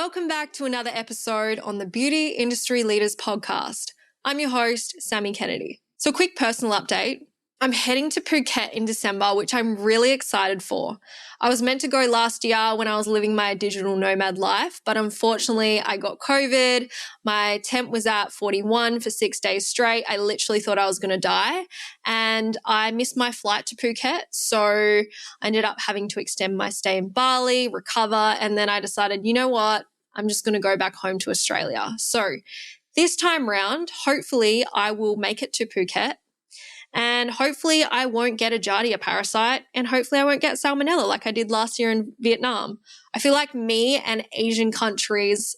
Welcome back to another episode on the Beauty Industry Leaders Podcast. I'm your host, Sammy Kennedy. So, a quick personal update. I'm heading to Phuket in December, which I'm really excited for. I was meant to go last year when I was living my digital nomad life, but unfortunately I got COVID. My temp was at 41 for 6 days straight. I literally thought I was going to die, and I missed my flight to Phuket. So I ended up having to extend my stay in Bali, recover, and then I decided, you know what? I'm just going to go back home to Australia. So this time round, hopefully I will make it to Phuket. And hopefully I won't get a Giardia parasite, and hopefully I won't get salmonella like I did last year in Vietnam. I feel like me and Asian countries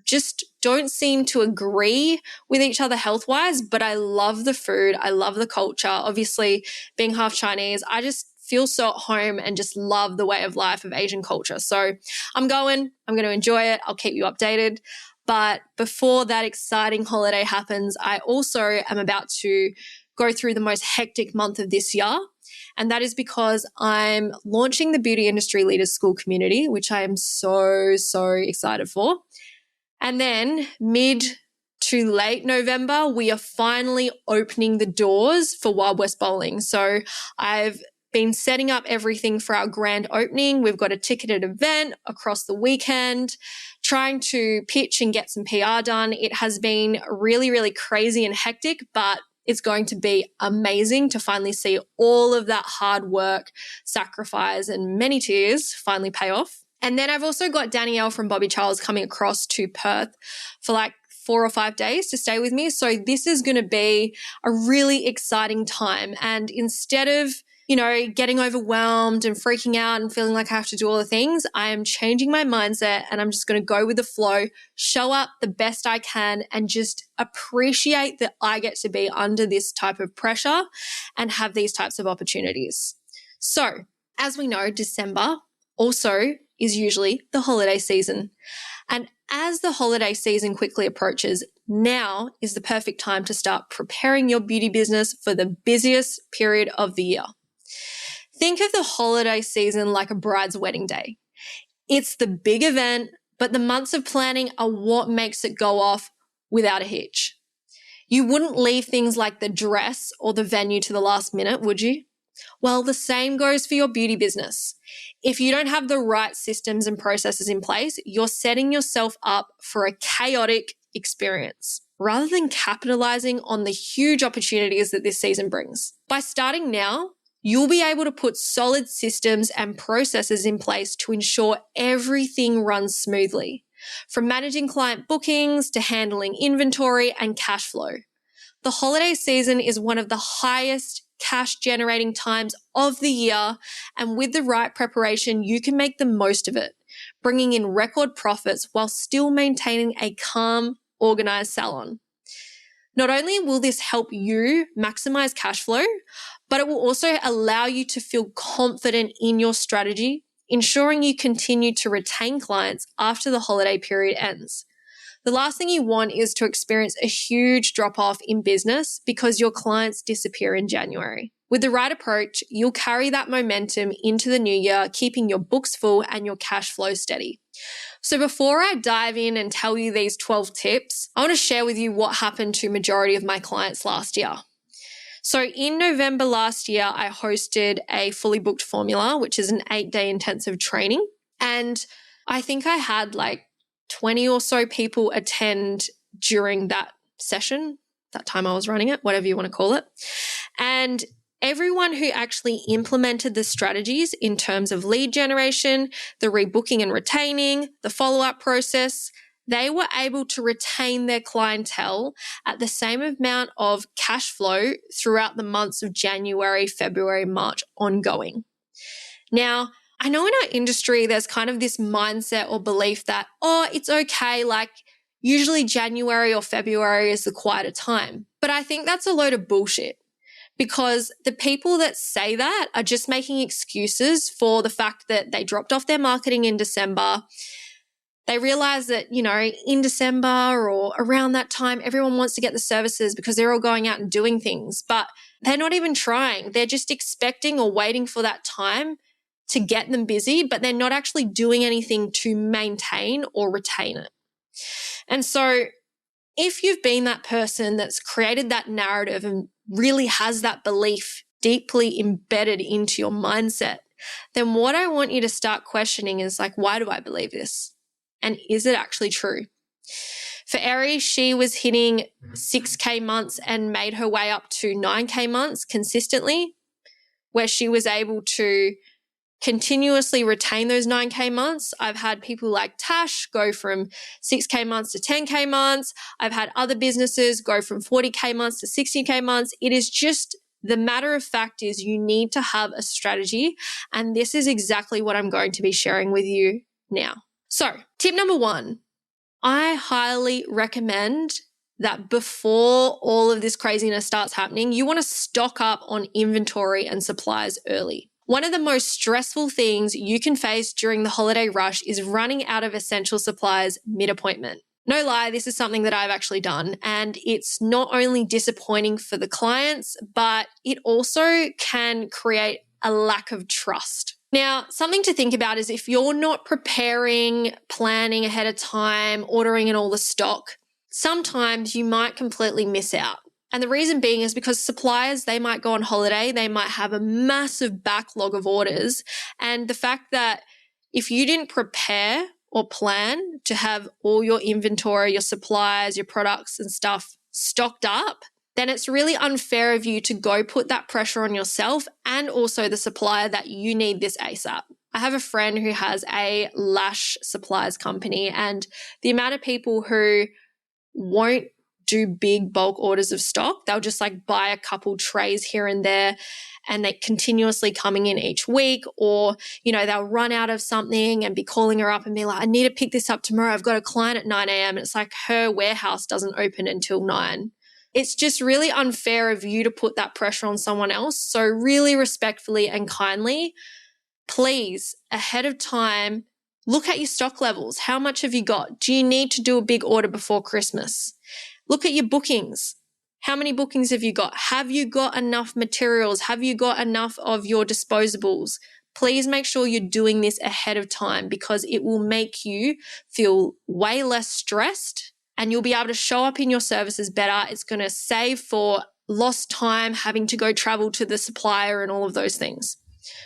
just don't seem to agree with each other health-wise, but I love the food. I love the culture. Obviously, being half Chinese, I just feel so at home and just love the way of life of Asian culture. So I'm going to enjoy it. I'll keep you updated. But before that exciting holiday happens, I also am about to go through the most hectic month of this year. And that is because I'm launching the Beauty Industry Leaders School community, which I am so excited for. And then mid to late November, we are finally opening the doors for Wild West Bowling. So I've been setting up everything for our grand opening. We've got a ticketed event across the weekend, trying to pitch and get some PR done. It has been really crazy and hectic, but it's going to be amazing to finally see all of that hard work, sacrifice, and many tears finally pay off. And then I've also got Danielle from Bobby Charles coming across to Perth for like 4 or 5 days to stay with me. So this is going to be a really exciting time. And instead of getting overwhelmed and freaking out and feeling like I have to do all the things, I am changing my mindset and I'm just going to go with the flow, show up the best I can, and just appreciate that I get to be under this type of pressure and have these types of opportunities. So, as we know, December also is usually the holiday season. And as the holiday season quickly approaches, now is the perfect time to start preparing your beauty business for the busiest period of the year. Think of the holiday season like a bride's wedding day. It's the big event, but the months of planning are what makes it go off without a hitch. You wouldn't leave things like the dress or the venue to the last minute, would you? Well, the same goes for your beauty business. If you don't have the right systems and processes in place, you're setting yourself up for a chaotic experience rather than capitalizing on the huge opportunities that this season brings. By starting now, you'll be able to put solid systems and processes in place to ensure everything runs smoothly, from managing client bookings to handling inventory and cash flow. The holiday season is one of the highest cash generating times of the year, and with the right preparation, you can make the most of it, bringing in record profits while still maintaining a calm, organized salon. Not only will this help you maximize cash flow, but it will also allow you to feel confident in your strategy, ensuring you continue to retain clients after the holiday period ends. The last thing you want is to experience a huge drop-off in business because your clients disappear in January. With the right approach, you'll carry that momentum into the new year, keeping your books full and your cash flow steady. So before I dive in and tell you these 12 tips, I want to share with you what happened to majority of my clients last year. So in November last year, I hosted a fully booked formula, which is an 8-day intensive training. And I think I had like 20 or so people attend during that session, that time I was running it, whatever you want to call it. And everyone who actually implemented the strategies in terms of lead generation, the rebooking and retaining, the follow-up process, they were able to retain their clientele at the same amount of cash flow throughout the months of January, February, March ongoing. Now, I know in our industry, there's kind of this mindset or belief that, it's okay, like usually January or February is the quieter time. But I think that's a load of bullshit, because the people that say that are just making excuses for the fact that they dropped off their marketing in December. They realize that, in December or around that time, everyone wants to get the services because they're all going out and doing things, but they're not even trying. They're just expecting or waiting for that time to get them busy, but they're not actually doing anything to maintain or retain it. And so if you've been that person that's created that narrative and really has that belief deeply embedded into your mindset, then what I want you to start questioning is like, why do I believe this? And is it actually true? For Eri, she was hitting 6K months and made her way up to 9K months consistently, where she was able to continuously retain those 9K months. I've had people like Tash go from 6K months to 10K months. I've had other businesses go from 40K months to 60K months. It is just the matter of fact is you need to have a strategy. And this is exactly what I'm going to be sharing with you now. So tip number 1, I highly recommend that before all of this craziness starts happening, you want to stock up on inventory and supplies early. One of the most stressful things you can face during the holiday rush is running out of essential supplies mid-appointment. No lie, this is something that I've actually done, and it's not only disappointing for the clients, but it also can create a lack of trust. Now, something to think about is if you're not preparing, planning ahead of time, ordering in all the stock, sometimes you might completely miss out. And the reason being is because suppliers, they might go on holiday, they might have a massive backlog of orders. And the fact that if you didn't prepare or plan to have all your inventory, your supplies, your products and stuff stocked up, then it's really unfair of you to go put that pressure on yourself and also the supplier that you need this ASAP. I have a friend who has a lash supplies company, and the amount of people who won't do big bulk orders of stock. They'll just like buy a couple trays here and there, and they're continuously coming in each week, or, they'll run out of something and be calling her up and be like, I need to pick this up tomorrow. I've got a client at 9 a.m. And it's like her warehouse doesn't open until 9. It's just really unfair of you to put that pressure on someone else. So really respectfully and kindly, please, ahead of time, look at your stock levels. How much have you got? Do you need to do a big order before Christmas? Look at your bookings. How many bookings have you got? Have you got enough materials? Have you got enough of your disposables? Please make sure you're doing this ahead of time, because it will make you feel way less stressed and you'll be able to show up in your services better. It's going to save for lost time having to go travel to the supplier and all of those things.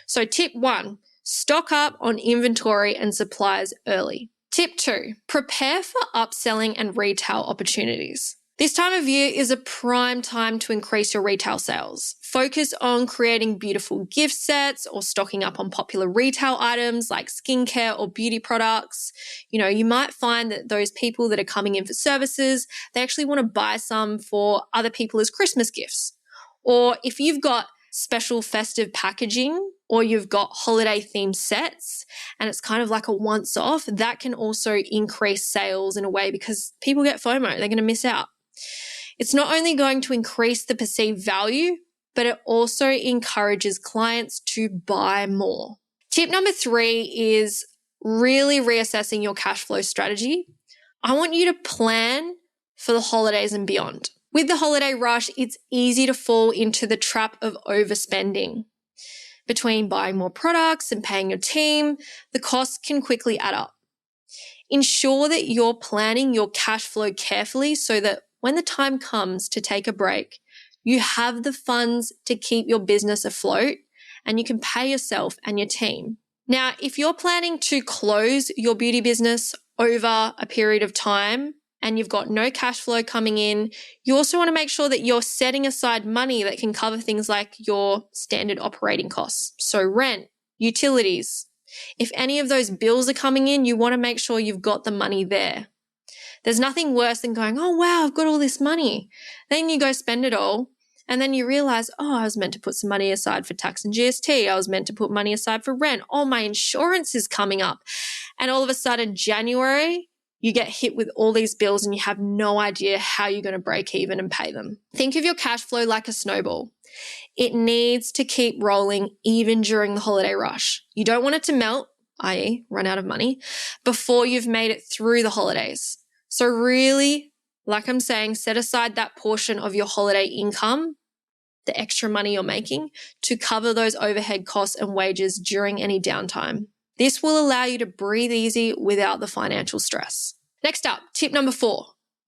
So tip 1, stock up on inventory and supplies early. Tip 2, prepare for upselling and retail opportunities. This time of year is a prime time to increase your retail sales. Focus on creating beautiful gift sets or stocking up on popular retail items like skincare or beauty products. You might find that those people that are coming in for services, they actually want to buy some for other people as Christmas gifts. Or if you've got special festive packaging, or you've got holiday themed sets and it's kind of like a once off, that can also increase sales in a way, because people get FOMO, they're going to miss out. It's not only going to increase the perceived value, but it also encourages clients to buy more. Tip number 3 is really reassessing your cash flow strategy. I want you to plan for the holidays and beyond. With the holiday rush, it's easy to fall into the trap of overspending. Between buying more products and paying your team, the costs can quickly add up. Ensure that you're planning your cash flow carefully so that when the time comes to take a break, you have the funds to keep your business afloat and you can pay yourself and your team. Now, if you're planning to close your beauty business over a period of time and you've got no cash flow coming in, you also want to make sure that you're setting aside money that can cover things like your standard operating costs. So rent, utilities. If any of those bills are coming in, you want to make sure you've got the money there. There's nothing worse than going, oh, wow, I've got all this money. Then you go spend it all. And then you realize, oh, I was meant to put some money aside for tax and GST. I was meant to put money aside for rent. Oh, my insurance is coming up. And all of a sudden, January, you get hit with all these bills and you have no idea how you're going to break even and pay them. Think of your cash flow like a snowball. It needs to keep rolling even during the holiday rush. You don't want it to melt, i.e. run out of money, before you've made it through the holidays. So really, like I'm saying, set aside that portion of your holiday income the extra money you're making, to cover those overhead costs and wages during any downtime. This will allow you to breathe easy without the financial stress. Next up, tip number 4,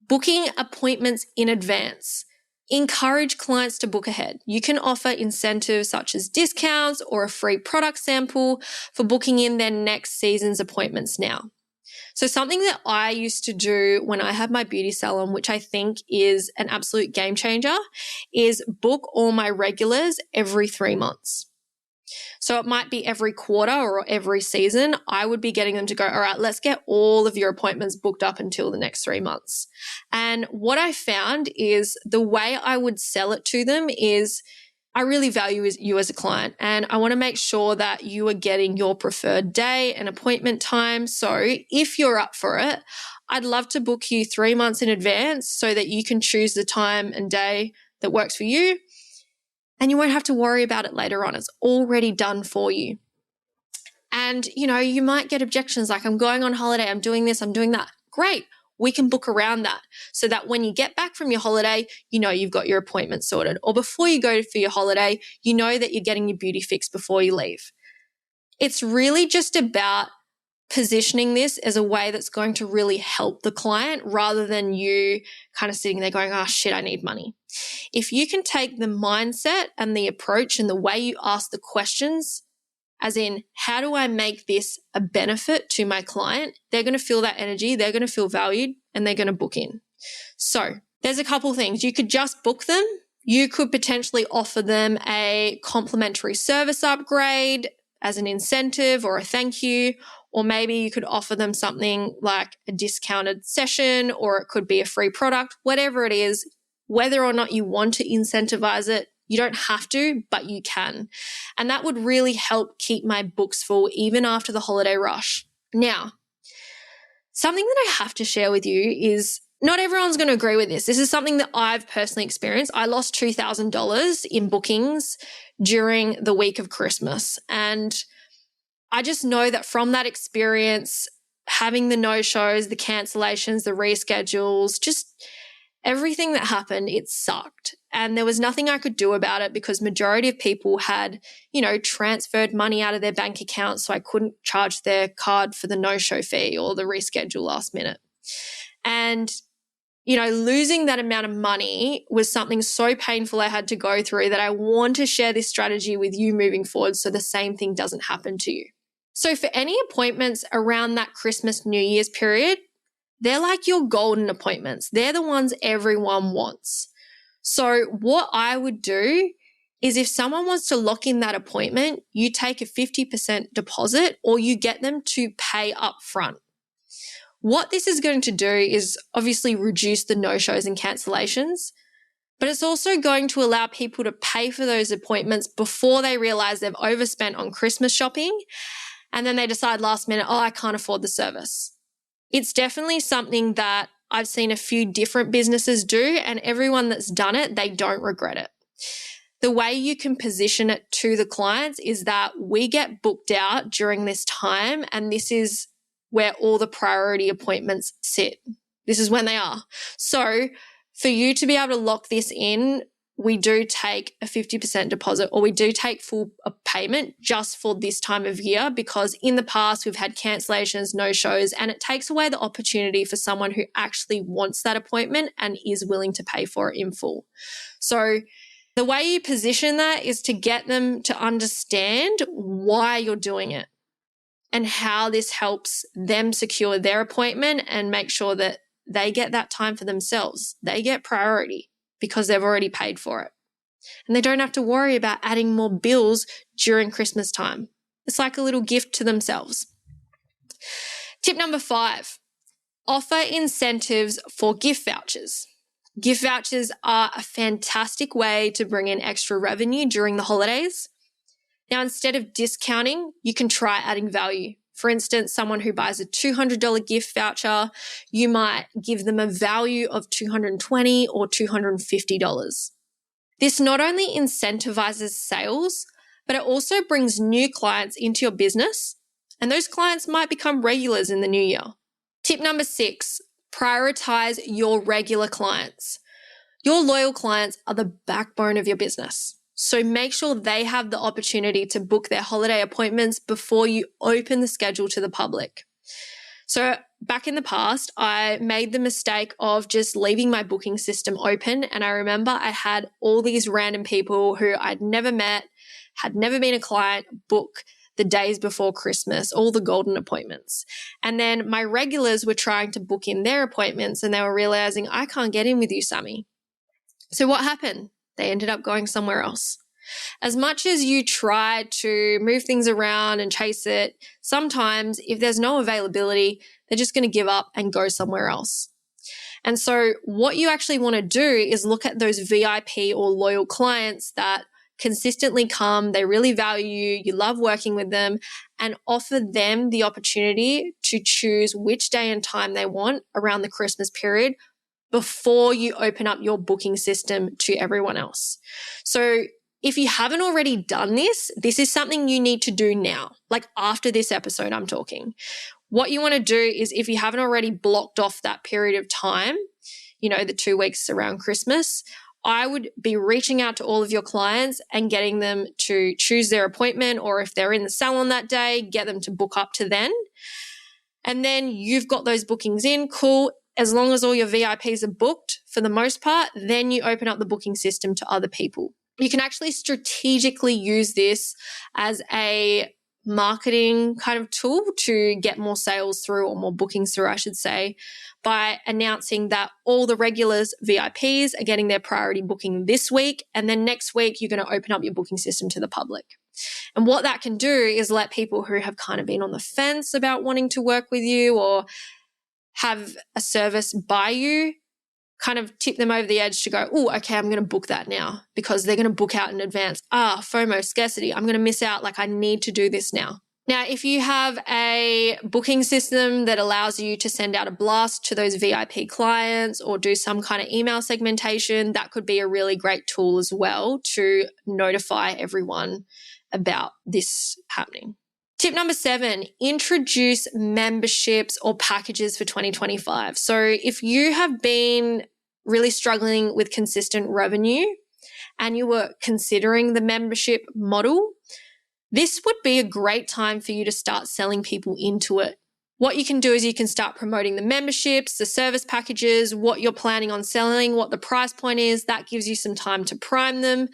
booking appointments in advance. Encourage clients to book ahead. You can offer incentives such as discounts or a free product sample for booking in their next season's appointments now. So something that I used to do when I had my beauty salon, which I think is an absolute game changer, is book all my regulars every 3 months. So it might be every quarter or every season. I would be getting them to go, all right, let's get all of your appointments booked up until the next 3 months. And what I found is the way I would sell it to them is I really value you as a client, and I want to make sure that you are getting your preferred day and appointment time. So if you're up for it, I'd love to book you 3 months in advance so that you can choose the time and day that works for you. And you won't have to worry about it later on. It's already done for you. And, you might get objections like, I'm going on holiday, I'm doing this, I'm doing that. Great. We can book around that so that when you get back from your holiday, you've got your appointment sorted. Or before you go for your holiday, you know that you're getting your beauty fix before you leave. It's really just about positioning this as a way that's going to really help the client rather than you kind of sitting there going, oh shit, I need money. If you can take the mindset and the approach and the way you ask the questions, as in, how do I make this a benefit to my client? They're going to feel that energy, they're going to feel valued, and they're going to book in. So there's a couple things. You could just book them. You could potentially offer them a complimentary service upgrade as an incentive or a thank you. Or maybe you could offer them something like a discounted session, or it could be a free product, whatever it is. Whether or not you want to incentivize it, you don't have to, but you can. And that would really help keep my books full even after the holiday rush. Now, something that I have to share with you is not everyone's going to agree with this. This is something that I've personally experienced. I lost $2,000 in bookings during the week of Christmas. And I just know that from that experience, having the no-shows, the cancellations, the reschedules, just everything that happened, it sucked. And there was nothing I could do about it because majority of people had, transferred money out of their bank account, so I couldn't charge their card for the no-show fee or the reschedule last minute. And, losing that amount of money was something so painful I had to go through that I want to share this strategy with you moving forward so the same thing doesn't happen to you. So for any appointments around that Christmas, New Year's period, they're like your golden appointments. They're the ones everyone wants. So what I would do is if someone wants to lock in that appointment, you take a 50% deposit or you get them to pay up front. What this is going to do is obviously reduce the no-shows and cancellations, but it's also going to allow people to pay for those appointments before they realize they've overspent on Christmas shopping, and then they decide last minute, oh, I can't afford the service. It's definitely something that I've seen a few different businesses do, and everyone that's done it, they don't regret it. The way you can position it to the clients is that we get booked out during this time, and this is where all the priority appointments sit. This is when they are. So for you to be able to lock this in, we do take a 50% deposit, or we do take full payment just for this time of year, because in the past we've had cancellations, no-shows, and it takes away the opportunity for someone who actually wants that appointment and is willing to pay for it in full. So the way you position that is to get them to understand why you're doing it and how this helps them secure their appointment and make sure that they get that time for themselves. They get priority because they've already paid for it. And they don't have to worry about adding more bills during Christmas time. It's like a little gift to themselves. Tip number 5, offer incentives for gift vouchers. Gift vouchers are a fantastic way to bring in extra revenue during the holidays. Now, instead of discounting, you can try adding value. For instance, someone who buys a $200 gift voucher, you might give them a value of $220 or $250. This not only incentivizes sales, but it also brings new clients into your business, and those clients might become regulars in the new year. Tip number 6, prioritize your regular clients. Your loyal clients are the backbone of your business. So make sure they have the opportunity to book their holiday appointments before you open the schedule to the public. So back in the past, I made the mistake of just leaving my booking system open. And I remember I had all these random people who I'd never met, had never been a client, book the days before Christmas, all the golden appointments. And then my regulars were trying to book in their appointments and they were realizing, I can't get in with you, Sammy. So what happened? They ended up going somewhere else. As much as you try to move things around and chase it, sometimes if there's no availability, they're just going to give up and go somewhere else. And so what you actually want to do is look at those VIP or loyal clients that consistently come, they really value you, you love working with them, and offer them the opportunity to choose which day and time they want around the Christmas period before you open up your booking system to everyone else. So if you haven't already done this, this is something you need to do now, like after this episode I'm talking. What you want to do is if you haven't already blocked off that period of time, the 2 weeks around Christmas, I would be reaching out to all of your clients and getting them to choose their appointment, or if they're in the salon that day, get them to book up to then. And then you've got those bookings in, cool. As long as all your VIPs are booked for the most part, then you open up the booking system to other people. You can actually strategically use this as a marketing kind of tool to get more sales through, or more bookings through, I should say, by announcing that all the regulars VIPs are getting their priority booking this week. And then next week, you're going to open up your booking system to the public. And what that can do is let people who have kind of been on the fence about wanting to work with you or have a service by you, kind of tip them over the edge to go, oh, okay, I'm going to book that now, because they're going to book out in advance. FOMO, scarcity. I'm going to miss out. I need to do this now. Now, if you have a booking system that allows you to send out a blast to those VIP clients or do some kind of email segmentation, that could be a really great tool as well to notify everyone about this happening. Tip number 7, introduce memberships or packages for 2025. So if you have been really struggling with consistent revenue and you were considering the membership model, this would be a great time for you to start selling people into it. What you can do is you can start promoting the memberships, the service packages, what you're planning on selling, what the price point is. That gives you some time to prime them.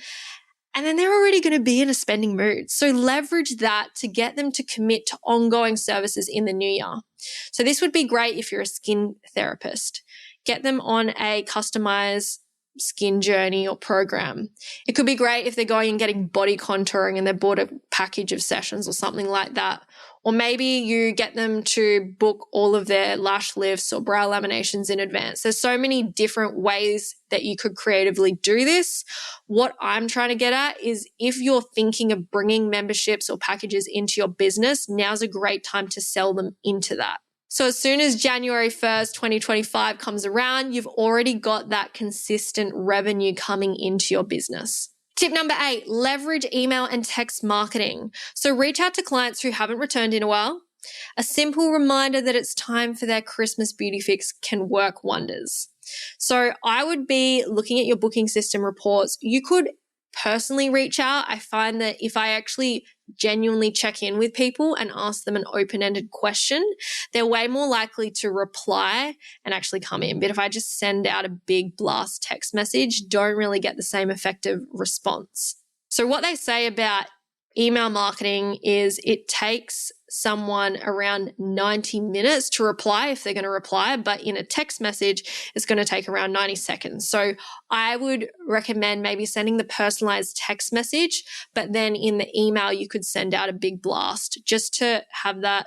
And then they're already going to be in a spending mood. So leverage that to get them to commit to ongoing services in the new year. So this would be great if you're a skin therapist. Get them on a customized skin journey or program. It could be great if they're going and getting body contouring and they bought a package of sessions or something like that. Or maybe you get them to book all of their lash lifts or brow laminations in advance. There's so many different ways that you could creatively do this. What I'm trying to get at is if you're thinking of bringing memberships or packages into your business, now's a great time to sell them into that. So as soon as January 1st, 2025 comes around, you've already got that consistent revenue coming into your business. Tip number 8, leverage email and text marketing. So reach out to clients who haven't returned in a while. A simple reminder that it's time for their Christmas beauty fix can work wonders. So I would be looking at your booking system reports. You could personally reach out. I find that if I actually genuinely check in with people and ask them an open-ended question, they're way more likely to reply and actually come in. But if I just send out a big blast text message, don't really get the same effective response. So what they say about email marketing is it takes someone around 90 minutes to reply if they're going to reply, but in a text message, it's going to take around 90 seconds. So I would recommend maybe sending the personalized text message, but then in the email, you could send out a big blast just to have that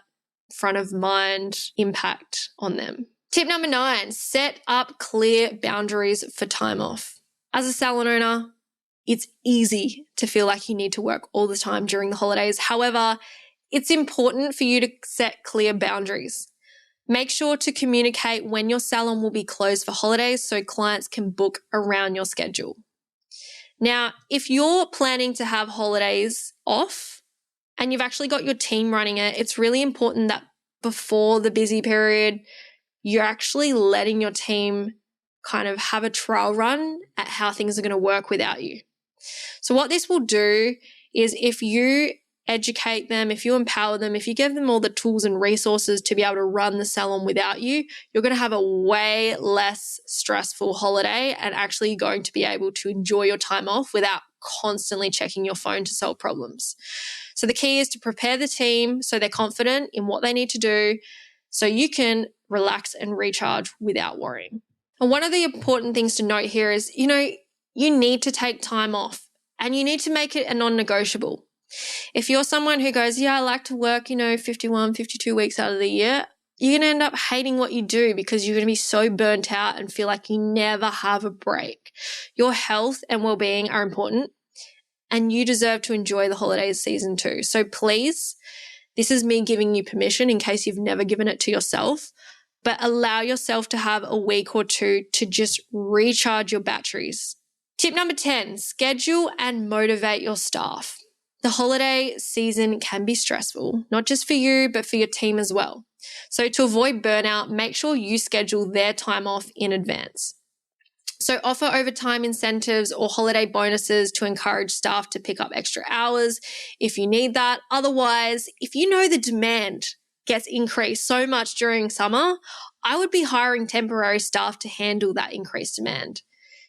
front of mind impact on them. Tip number 9, set up clear boundaries for time off. As a salon owner, it's easy to feel like you need to work all the time during the holidays. However, it's important for you to set clear boundaries. Make sure to communicate when your salon will be closed for holidays so clients can book around your schedule. Now, if you're planning to have holidays off and you've actually got your team running it, it's really important that before the busy period, you're actually letting your team kind of have a trial run at how things are going to work without you. So what this will do is if you educate them, if you empower them, if you give them all the tools and resources to be able to run the salon without you, you're going to have a way less stressful holiday and actually going to be able to enjoy your time off without constantly checking your phone to solve problems. So the key is to prepare the team so they're confident in what they need to do so you can relax and recharge without worrying. And one of the important things to note here is, you need to take time off and you need to make it a non-negotiable. If you're someone who goes, I like to work, 51, 52 weeks out of the year, you're going to end up hating what you do because you're going to be so burnt out and feel like you never have a break. Your health and well-being are important and you deserve to enjoy the holidays season too. So please, this is me giving you permission in case you've never given it to yourself, but allow yourself to have a week or two to just recharge your batteries. Tip number 10, schedule and motivate your staff. The holiday season can be stressful, not just for you, but for your team as well. So to avoid burnout, make sure you schedule their time off in advance. So offer overtime incentives or holiday bonuses to encourage staff to pick up extra hours if you need that. Otherwise, if you know the demand gets increased so much during summer, I would be hiring temporary staff to handle that increased demand.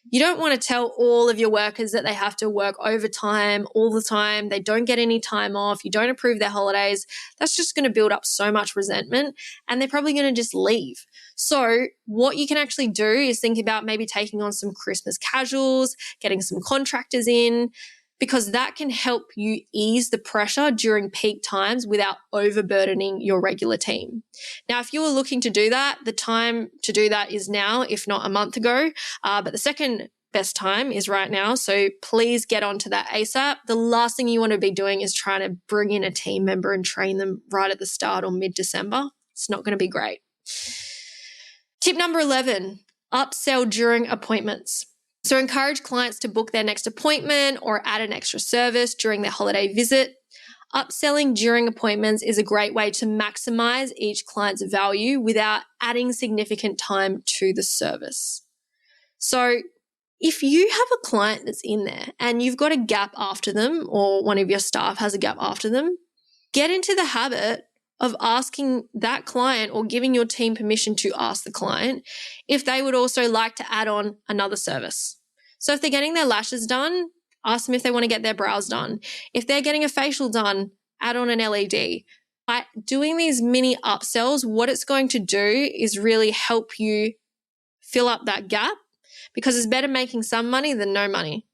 You don't want to tell all of your workers that they have to work overtime all the time. They don't get any time off. You don't approve their holidays. That's just going to build up so much resentment and they're probably going to just leave. So what you can actually do is think about maybe taking on some Christmas casuals, getting some contractors in, because that can help you ease the pressure during peak times without overburdening your regular team. Now, if you were looking to do that, the time to do that is now, if not a month ago. But the second best time is right now. So please get onto that ASAP. The last thing you want to be doing is trying to bring in a team member and train them right at the start or mid-December. It's not going to be great. Tip number 11, upsell during appointments. So encourage clients to book their next appointment or add an extra service during their holiday visit. Upselling during appointments is a great way to maximize each client's value without adding significant time to the service. So if you have a client that's in there and you've got a gap after them or one of your staff has a gap after them, get into the habit of asking that client or giving your team permission to ask the client if they would also like to add on another service. So if they're getting their lashes done, ask them if they want to get their brows done. If they're getting a facial done, add on an LED. By doing these mini upsells, what it's going to do is really help you fill up that gap because it's better making some money than no money.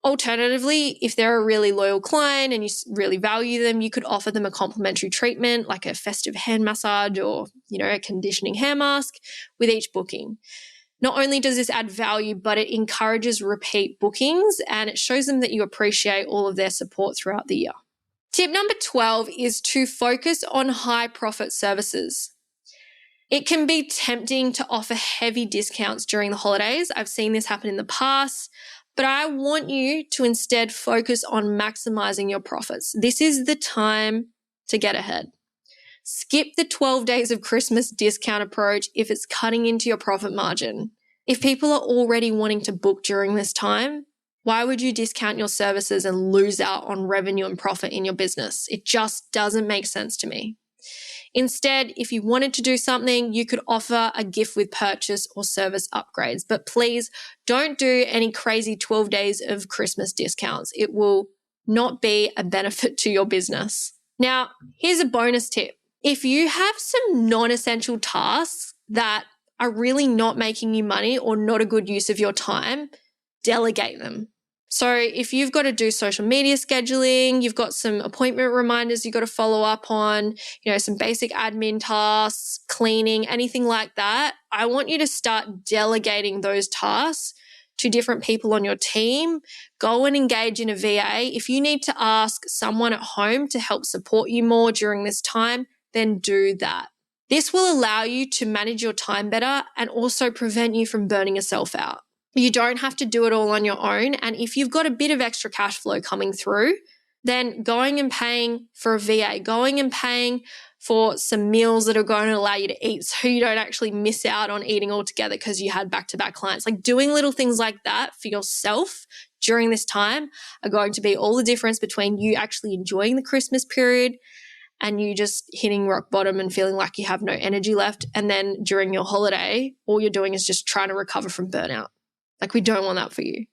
Alternatively, if they're a really loyal client and you really value them, you could offer them a complimentary treatment like a festive hand massage or, a conditioning hair mask with each booking. Not only does this add value, but it encourages repeat bookings and it shows them that you appreciate all of their support throughout the year. Tip number 12 is to focus on high profit services. It can be tempting to offer heavy discounts during the holidays. I've seen this happen in the past. But I want you to instead focus on maximizing your profits. This is the time to get ahead. Skip the 12 days of Christmas discount approach if it's cutting into your profit margin. If people are already wanting to book during this time, why would you discount your services and lose out on revenue and profit in your business? It just doesn't make sense to me. Instead, if you wanted to do something, you could offer a gift with purchase or service upgrades. But please don't do any crazy 12 days of Christmas discounts. It will not be a benefit to your business. Now, here's a bonus tip. If you have some non-essential tasks that are really not making you money or not a good use of your time, delegate them. So if you've got to do social media scheduling, you've got some appointment reminders you've got to follow up on, some basic admin tasks, cleaning, anything like that, I want you to start delegating those tasks to different people on your team. Go and engage in a VA. If you need to ask someone at home to help support you more during this time, then do that. This will allow you to manage your time better and also prevent you from burning yourself out. You don't have to do it all on your own. And if you've got a bit of extra cash flow coming through, then going and paying for a VA, going and paying for some meals that are going to allow you to eat so you don't actually miss out on eating altogether because you had back-to-back clients. Like doing little things like that for yourself during this time are going to be all the difference between you actually enjoying the Christmas period and you just hitting rock bottom and feeling like you have no energy left. And then during your holiday, all you're doing is just trying to recover from burnout. Like we don't want that for you.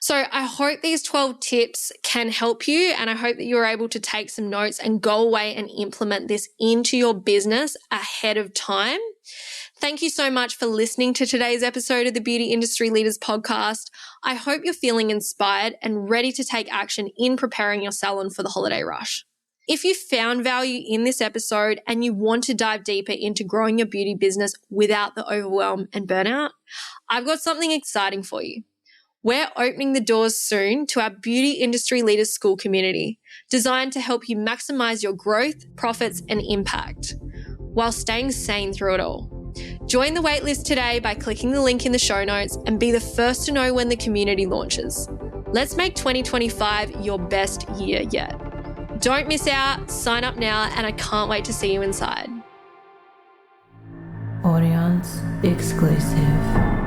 So I hope these 12 tips can help you, and I hope that you're able to take some notes and go away and implement this into your business ahead of time. Thank you so much for listening to today's episode of the Beauty Industry Leaders Podcast. I hope you're feeling inspired and ready to take action in preparing your salon for the holiday rush. If you found value in this episode and you want to dive deeper into growing your beauty business without the overwhelm and burnout, I've got something exciting for you. We're opening the doors soon to our Beauty Industry Leaders School community, designed to help you maximize your growth, profits, and impact while staying sane through it all. Join the waitlist today by clicking the link in the show notes and be the first to know when the community launches. Let's make 2025 your best year yet. Don't miss out, sign up now, and I can't wait to see you inside. Audience exclusive.